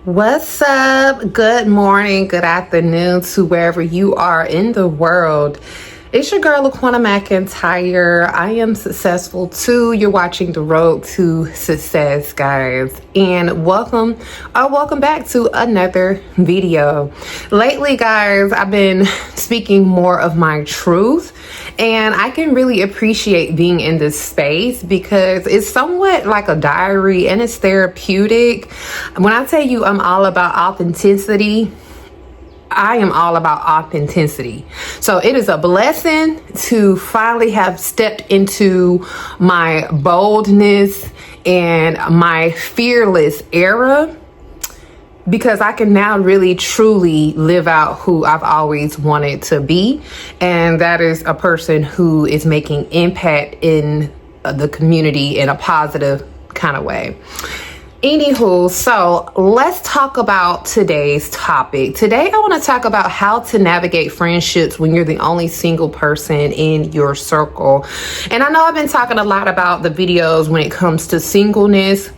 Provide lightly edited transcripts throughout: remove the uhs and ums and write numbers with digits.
What's up? Good morning, good afternoon to wherever you are in the world. It's your girl, Laquana McIntyre. I am successful too. You're watching The Road to Success, guys. And welcome back to another video. Lately, guys, I've been speaking more of my truth. And I can really appreciate being in this space because it's somewhat like a diary and it's therapeutic. When I tell you I'm all about authenticity, I am all about authenticity. So it is a blessing to finally have stepped into my boldness and my fearless era, because I can now really truly live out who I've always wanted to be. And that is a person who is making impact in the community in a positive kind of way. Anywho, so let's talk about today's topic. Today, I want to talk about how to navigate friendships when you're the only single person in your circle. And I know I've been talking a lot about the videos when it comes to singleness.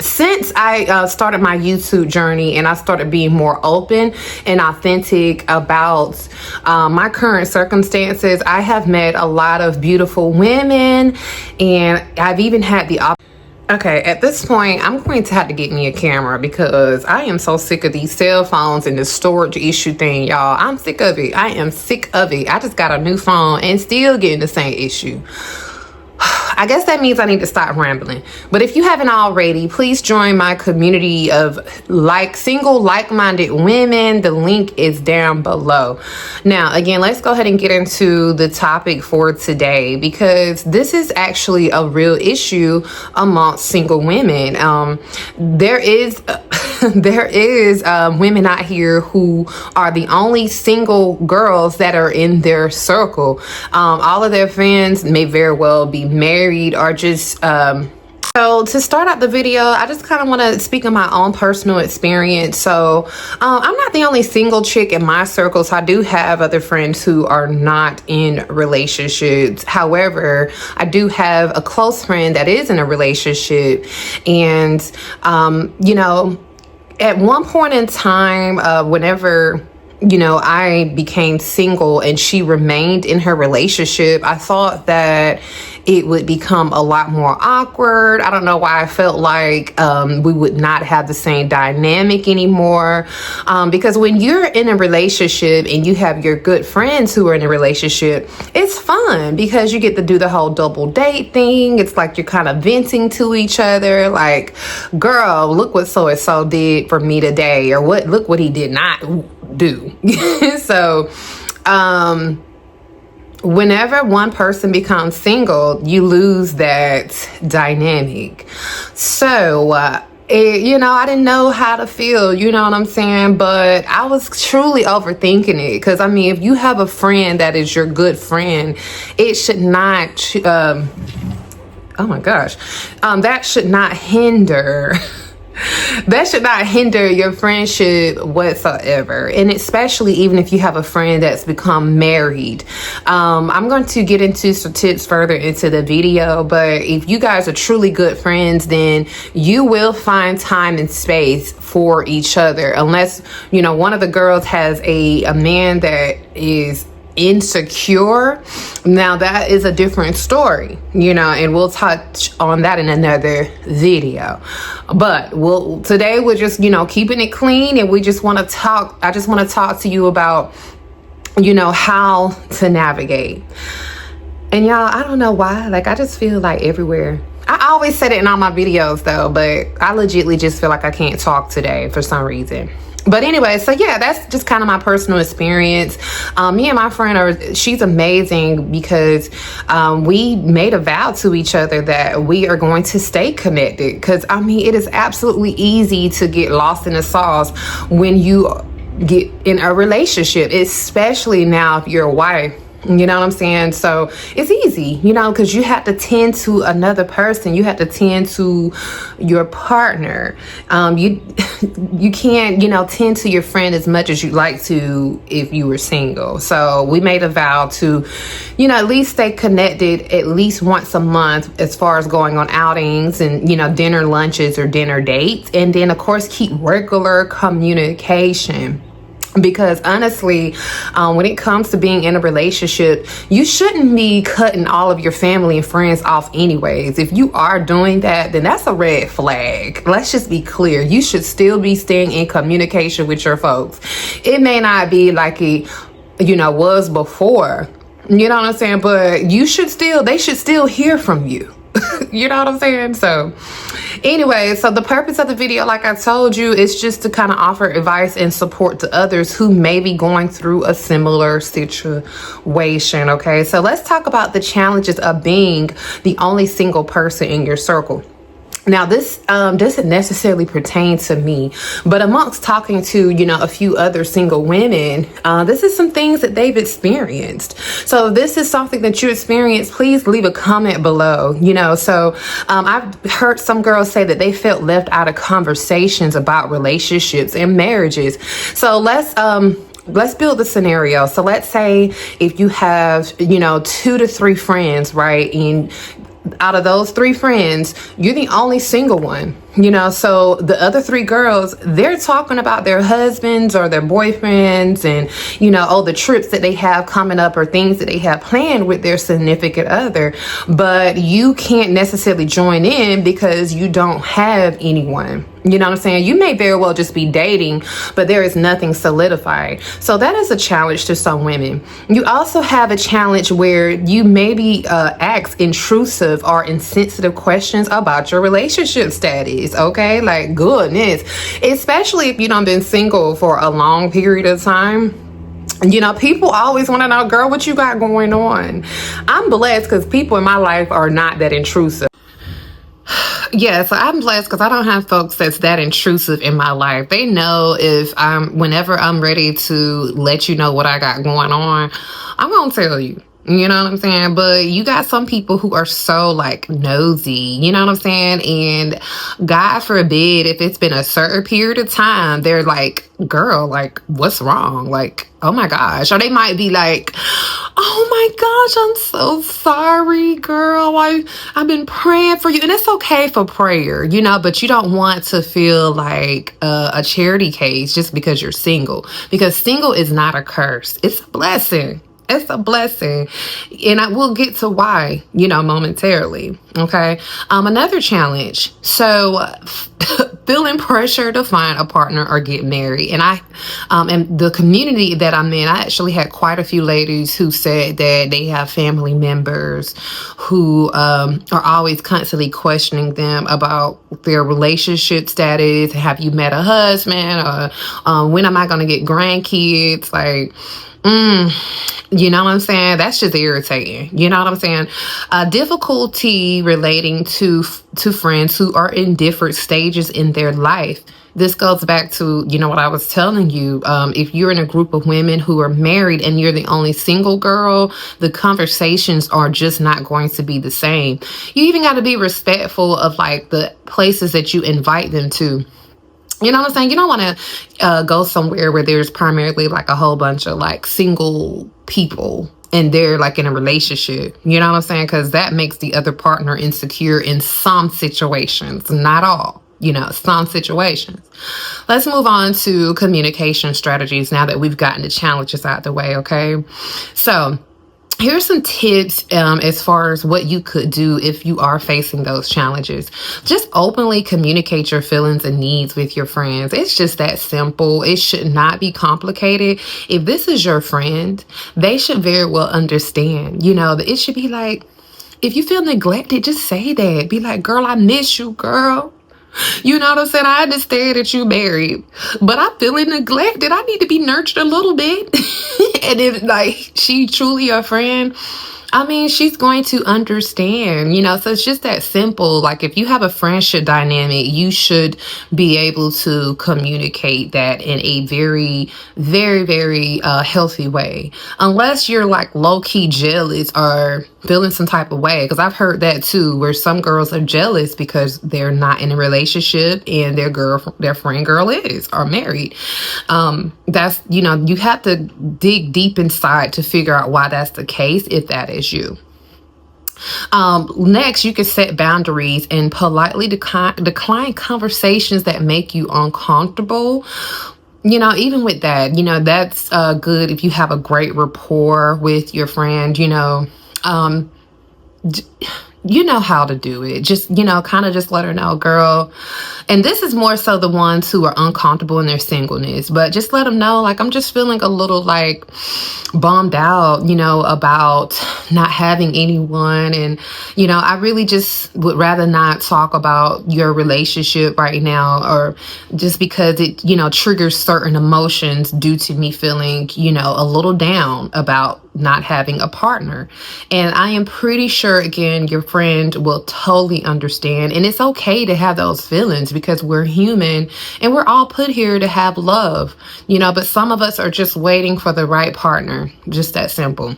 Since I started my YouTube journey and I started being more open and authentic about my current circumstances, I have met a lot of beautiful women, and I've even had the Okay, at this point, I'm going to have to get me a camera because I am so sick of these cell phones and the storage issue thing, y'all. I'm sick of it. I am sick of it. I just got a new phone and still getting the same issue. I guess that means I need to stop rambling. But if you haven't already, please join my community of single like-minded women. The link is down below. Now, again, let's go ahead and get into the topic for today, because this is actually a real issue amongst single women. There is women out here who are the only single girls that are in their circle. All of their friends may very well be married or just so to start out the video, I just kind of want to speak on my own personal experience. So I'm not the only single chick in my circles. I do have other friends who are not in relationships. However, I do have a close friend that is in a relationship. And you know, at one point in time, whenever I became single and she remained in her relationship, I thought that it would become a lot more awkward. I don't know why I felt like we would not have the same dynamic anymore. Because when you're in a relationship and you have your good friends who are in a relationship, it's fun because you get to do the whole double date thing. It's like you're kind of venting to each other, like, girl, look what so-and-so did for me today, or look what he did not do. So whenever one person becomes single, you lose that dynamic. So I didn't know how to feel, you know what I'm saying? But I was truly overthinking it, because I mean, if you have a friend that is your good friend, it should not oh my gosh, that should not hinder your friendship whatsoever. And especially even if you have a friend that's become married. I'm going to get into some tips further into the video, but if you guys are truly good friends, then you will find time and space for each other, unless one of the girls has a man that is insecure. Now that is a different story, and we'll touch on that in another video. But today we're just keeping it clean, and I just want to talk to you about how to navigate. And y'all, I don't know why, like, I just feel like everywhere. I always said it in all my videos though, but I legitimately just feel like I can't talk today for some reason. But anyway, so yeah, that's just kind of my personal experience. Me and my friend, she's amazing, because we made a vow to each other that we are going to stay connected. Because I mean, it is absolutely easy to get lost in the sauce when you get in a relationship, especially now if you're a wife. You know what I'm saying? So it's easy, because you have to tend to another person. You have to tend to your partner. you can't, tend to your friend as much as you'd like to if you were single. So we made a vow to, at least stay connected at least once a month as far as going on outings and, dinner lunches or dinner dates. And then, of course, keep regular communication. Because honestly, when it comes to being in a relationship, you shouldn't be cutting all of your family and friends off anyways. If you are doing that, then that's a red flag. Let's just be clear. You should still be staying in communication with your folks. It may not be like it, was before. You know what I'm saying? But they should still hear from you. You know what I'm saying? So anyway, so the purpose of the video, like I told you, is just to kind of offer advice and support to others who may be going through a similar situation. Okay, so let's talk about the challenges of being the only single person in your circle. Now, this doesn't necessarily pertain to me, but amongst talking to, a few other single women, this is some things that they've experienced. So if this is something that you experienced, please leave a comment below, So I've heard some girls say that they felt left out of conversations about relationships and marriages. So let's build the scenario. So let's say if you have, 2 to 3 friends, right? And out of those 3 friends, you're the only single one, so the other 3 girls, they're talking about their husbands or their boyfriends and, the trips that they have coming up or things that they have planned with their significant other. But you can't necessarily join in because you don't have anyone. You know what I'm saying? You may very well just be dating, but there is nothing solidified. So that is a challenge to some women. You also have a challenge where you maybe ask intrusive or insensitive questions about your relationship status. Okay, like goodness, especially if you done been single for a long period of time. People always want to know, girl, what you got going on? I'm blessed because people in my life are not that intrusive. Yeah, so I'm blessed because I don't have folks that's that intrusive in my life. They know whenever I'm ready to let you know what I got going on, I'm gonna tell you. You know what I'm saying? But you got some people who are so nosy, you know what I'm saying? And God forbid, if it's been a certain period of time, they're like, girl, what's wrong? Oh my gosh. Or they might be like, oh my gosh, I'm so sorry, girl. I've been praying for you. And it's okay for prayer, but you don't want to feel like a charity case just because you're single. Because single is not a curse. It's a blessing. It's a blessing. And I will get to why, momentarily. Okay. Another challenge. So feeling pressure to find a partner or get married. And and the community that I'm in, I actually had quite a few ladies who said that they have family members who are always constantly questioning them about their relationship status. Have you met a husband? Or when am I going to get grandkids? You know what I'm saying? That's just irritating. You know what I'm saying? Difficulty relating to friends who are in different stages in their life. This goes back to, what I was telling you. If you're in a group of women who are married and you're the only single girl, the conversations are just not going to be the same. You even got to be respectful of the places that you invite them to. You know what I'm saying? You don't want to go somewhere where there's primarily a whole bunch of single people and they're in a relationship. You know what I'm saying? Because that makes the other partner insecure in some situations, not all. Some situations. Let's move on to communication strategies now that we've gotten the challenges out the way. Okay. So here's some tips as far as what you could do if you are facing those challenges. Just openly communicate your feelings and needs with your friends. It's just that simple. It should not be complicated. If this is your friend, they should very well understand. It should be if you feel neglected, just say that. Be like, girl, I miss you, girl. You know what I'm saying? I understand that you married, but I'm feeling neglected. I need to be nurtured a little bit. And if she truly a friend, she's going to understand, so it's just that simple. If you have a friendship dynamic, you should be able to communicate that in a very, very, very healthy way. Unless you're low-key jealous or feeling some type of way, because I've heard that too, where some girls are jealous because they're not in a relationship and their friend girl is or married. That's, you know, you have to dig deep inside to figure out why that's the case, if that is you. Next, you can set boundaries and politely decline conversations that make you uncomfortable. You know, even with that, you know, that's good if you have a great rapport with your friend. You know how to do it. Just, you know, kind of just let her know, girl. And this is more so the ones who are uncomfortable in their singleness, but just let them know, like, I'm just feeling a little like bummed out, you know, about not having anyone. And, you know, I really just would rather not talk about your relationship right now, or just because it, you know, triggers certain emotions due to me feeling, you know, a little down about not having a partner. And I am pretty sure, again, your friend will totally understand. And it's okay to have those feelings, because we're human and we're all put here to have love, you know, but some of us are just waiting for the right partner. Just that simple.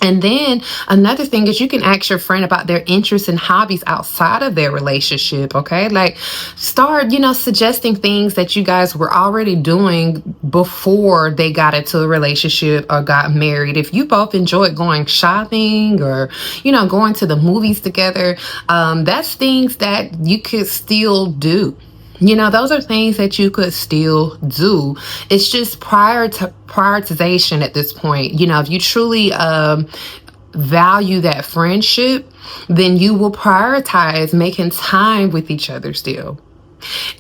And then another thing is, you can ask your friend about their interests and hobbies outside of their relationship. Okay. Like, start, you know, suggesting things that you guys were already doing before they got into a relationship or got married. If you both enjoyed going shopping or, you know, going to the movies together, that's things that you could still do. You know, those are things that you could still do. It's just prioritization at this point. You know, if you truly value that friendship, then you will prioritize making time with each other still.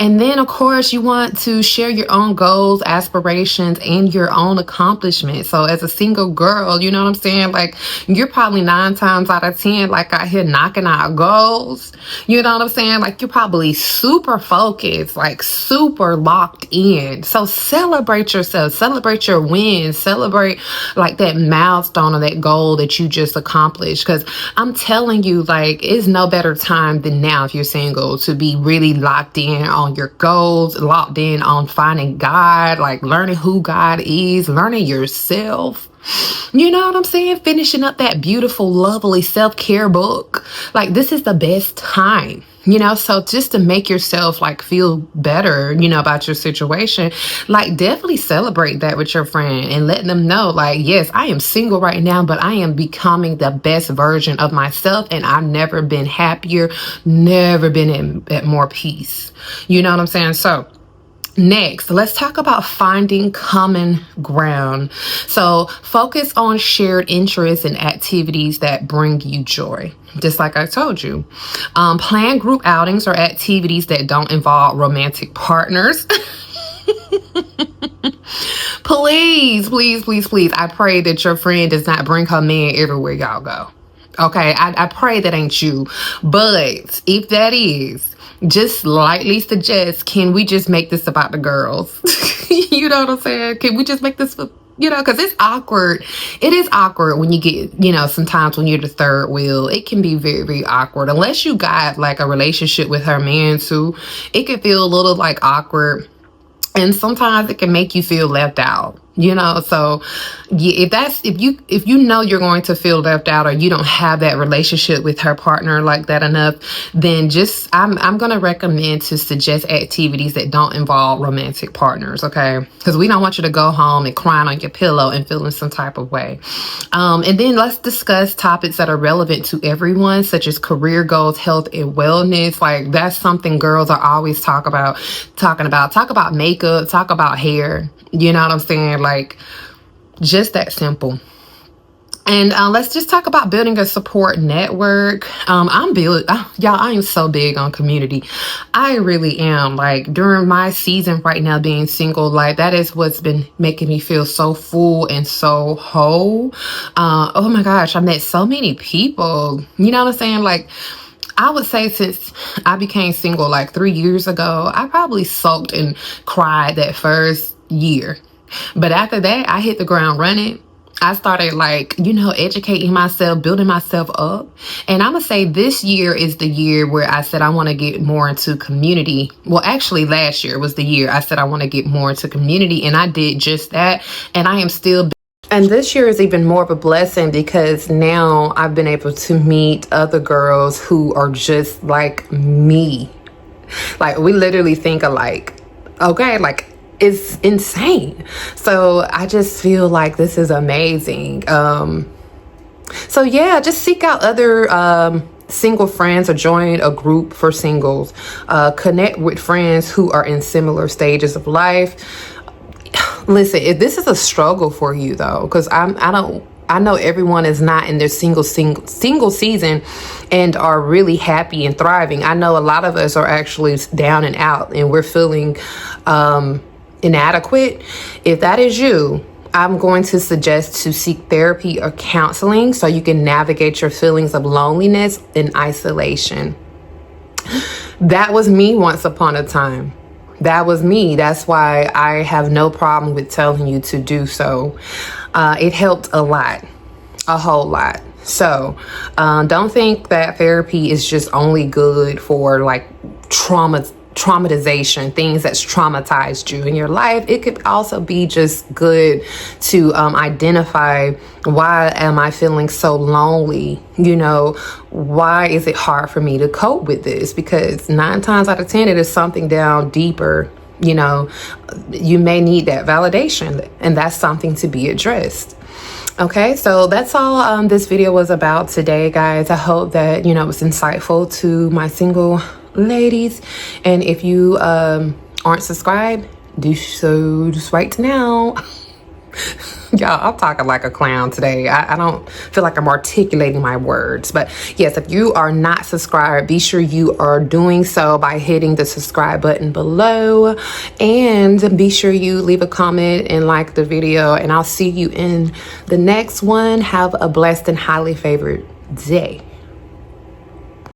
And then, of course, you want to share your own goals, aspirations, and your own accomplishments. So as a single girl, you know what I'm saying? Like, you're probably 9 times out of 10, like, out here knocking out goals. You know what I'm saying? Like, you're probably super focused, like super locked in. So celebrate yourself, celebrate your wins, celebrate like that milestone or that goal that you just accomplished. Because I'm telling you, like, it's no better time than now, if you're single, to be really locked in on your goals, locked in on finding God, like learning who God is, learning yourself. You know what I'm saying? Finishing up that beautiful, lovely self-care book. Like, this is the best time, you know? So just to make yourself like feel better, you know, about your situation, like, definitely celebrate that with your friend and let them know, like, yes, I am single right now, but I am becoming the best version of myself. And I've never been happier, never been at more peace. You know what I'm saying? So next, let's talk about finding common ground. So focus on shared interests and activities that bring you joy. Just like I told you, plan group outings or activities that don't involve romantic partners. Please, please, please, please. I pray that your friend does not bring her man everywhere y'all go. Okay, I pray that ain't you. But if that is, just lightly suggest, can we just make this about the girls? You know what I'm saying? Can we just make this, you know, because it's awkward. It is awkward when you get, you know, sometimes when you're the third wheel, it can be very, very awkward. Unless you got like a relationship with her man too, it can feel a little like awkward. And sometimes it can make you feel left out, you know? So yeah, if you know you're going to feel left out, or you don't have that relationship with her partner like that enough, then just, I'm going to recommend to suggest activities that don't involve romantic partners. Okay. Because we don't want you to go home and crying on your pillow and feeling some type of way. And then let's discuss topics that are relevant to everyone, such as career goals, health, and wellness. Like, that's something girls are always talk about makeup, talk about hair. You know what I'm saying? Like, just that simple. And let's just talk about building a support network. Y'all, I am so big on community. I really am. Like, during my season right now, being single, like, that is what's been making me feel so full and so whole. Oh my gosh, I met so many people. You know what I'm saying? Like, I would say since I became single like 3 years ago, I probably sulked and cried that first year. But after that, I hit the ground running. I started, like, you know, educating myself, building myself up. And I'm going to say this year is the year where I said I want to get more into community. Well, actually, last year was the year I said I want to get more into community. And I did just that. And I am still And this year is even more of a blessing because now I've been able to meet other girls who are just like me. Like, we literally think alike. Okay, like, it's insane. So I just feel like this is amazing. So yeah, just seek out other single friends or join a group for singles. Connect with friends who are in similar stages of life. Listen, if this is a struggle for you though, because I know everyone is not in their single season and are really happy and thriving. I know a lot of us are actually down and out and we're feeling inadequate. If that is you, I'm going to suggest to seek therapy or counseling so you can navigate your feelings of loneliness and isolation. That was me once upon a time. That was me. That's why I have no problem with telling you to do so. It helped a lot, a whole lot. So don't think that therapy is just only good for like traumatization, things that's traumatized you in your life. It could also be just good to identify, why am I feeling so lonely? You know, why is it hard for me to cope with this? Because 9 times out of 10 it is something down deeper. You know, you may need that validation, and that's something to be addressed. Okay, so that's all this video was about today, guys. I hope that, you know, it was insightful to my single ladies. And if you aren't subscribed, do so just right now. Y'all, I'm talking like a clown today. I don't feel like I'm articulating my words. But yes, if you are not subscribed, be sure you are doing so by hitting the subscribe button below. And be sure you leave a comment and like the video. And I'll see you in the next one. Have a blessed and highly favored day.